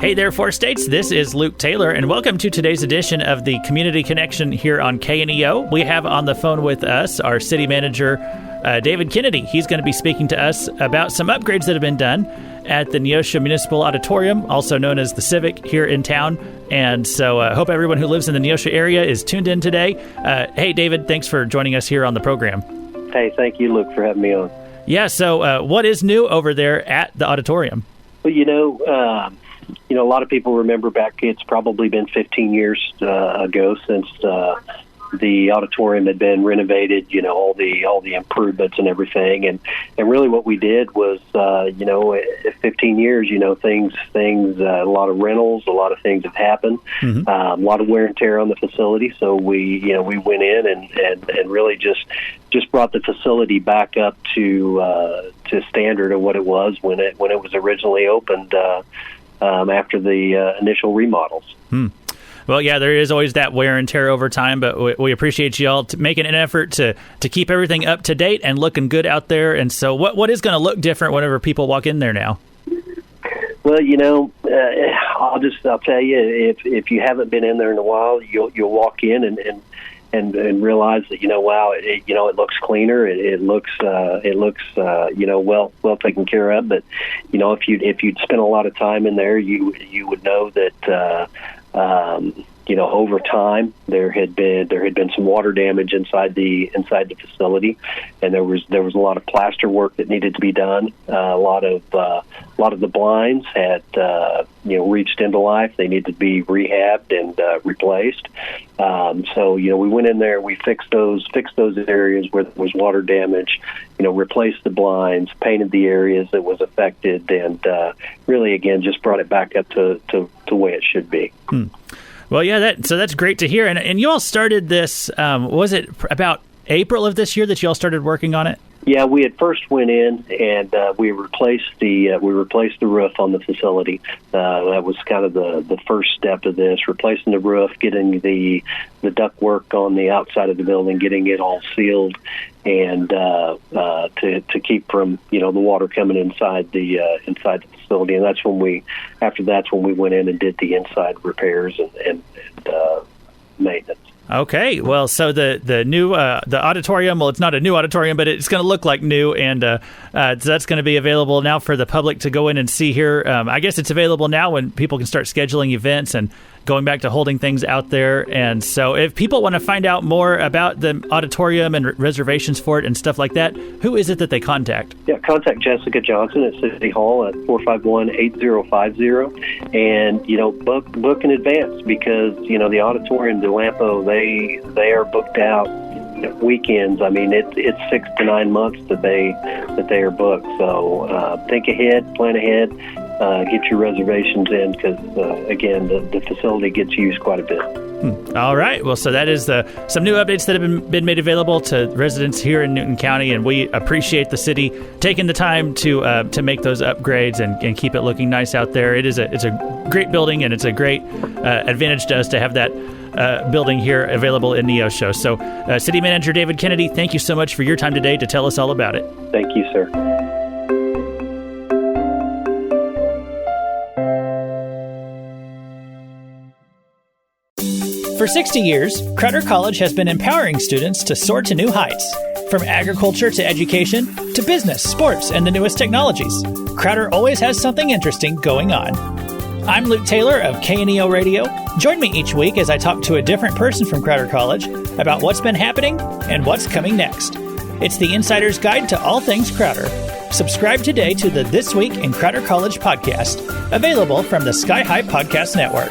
Hey there, Four States. This is Luke Taylor, and welcome to today's edition of the Community Connection here on KNEO. We have on the phone with us our city manager, David Kennedy. He's going to be speaking to us about some upgrades that have been done at the Neosho Municipal Auditorium, also known as the Civic, here in town. And so I hope everyone who lives in the Neosho area is tuned in today. Hey, David, thanks for joining us here on the program. Hey, thank you, Luke, for having me on. Yeah, so what is new over there at the auditorium? Well, a lot of people remember back, it's probably been 15 years ago since the auditorium had been renovated, all the improvements and everything. And really what we did was, 15 years, things, a lot of rentals, a lot of things have happened, a lot of wear and tear on the facility. So we went in and really just brought the facility back up to standard of what it was when it was originally opened after the initial remodels. Well, yeah, there is always that wear and tear over time, but we appreciate you all making an effort to keep everything up to date and looking good out there. And so what is going to look different whenever people walk in there now? Well, I'll tell you, if you haven't been in there in a while, you'll walk in and realize that, wow, it looks cleaner. It looks well taken care of. But, if you'd spent a lot of time in there, you would know that, over time there had been some water damage inside the facility, and there was a lot of plaster work that needed to be done. A lot of the blinds had reached into life. They needed to be rehabbed and replaced. So we went in there, we fixed those areas where there was water damage, replaced the blinds, painted the areas that was affected, and really again just brought it back up to the way it should be. Well, yeah, so that's great to hear. And you all started this, was it about April of this year that you all started working on it? Yeah, we had first went in and we replaced the roof on the facility. That was kind of the first step of this, replacing the roof, getting the ductwork on the outside of the building, getting it all sealed, and to keep from the water coming inside the facility. And that's when we went in and did the inside repairs and maintenance. Okay, well, so the new the auditorium, well, it's not a new auditorium, but it's going to look like new, and so that's going to be available now for the public to go in and see here. I guess it's available now when people can start scheduling events and going back to holding things out there. And so if people want to find out more about the auditorium and reservations for it and stuff like that, who is it that they contact? Yeah, contact Jessica Johnson at City Hall at 451-8050, and book in advance, because the auditorium, the Lampo, they are booked out weekends. I mean, it's 6 to 9 months that they are booked. So think ahead, plan ahead. Get your reservations in, because, again, the facility gets used quite a bit. All right. Well, so that is some new updates that have been made available to residents here in Newton County, and we appreciate the city taking the time to make those upgrades and keep it looking nice out there. It's a great building, and it's a great advantage to us to have that building here available in Neosho. So, City Manager David Kennedy, thank you so much for your time today to tell us all about it. Thank you, sir. For 60 years, Crowder College has been empowering students to soar to new heights. From agriculture to education to business, sports, and the newest technologies, Crowder always has something interesting going on. I'm Luke Taylor of KNEO Radio. Join me each week as I talk to a different person from Crowder College about what's been happening and what's coming next. It's the Insider's Guide to all things Crowder. Subscribe today to the This Week in Crowder College podcast, available from the Sky High Podcast Network.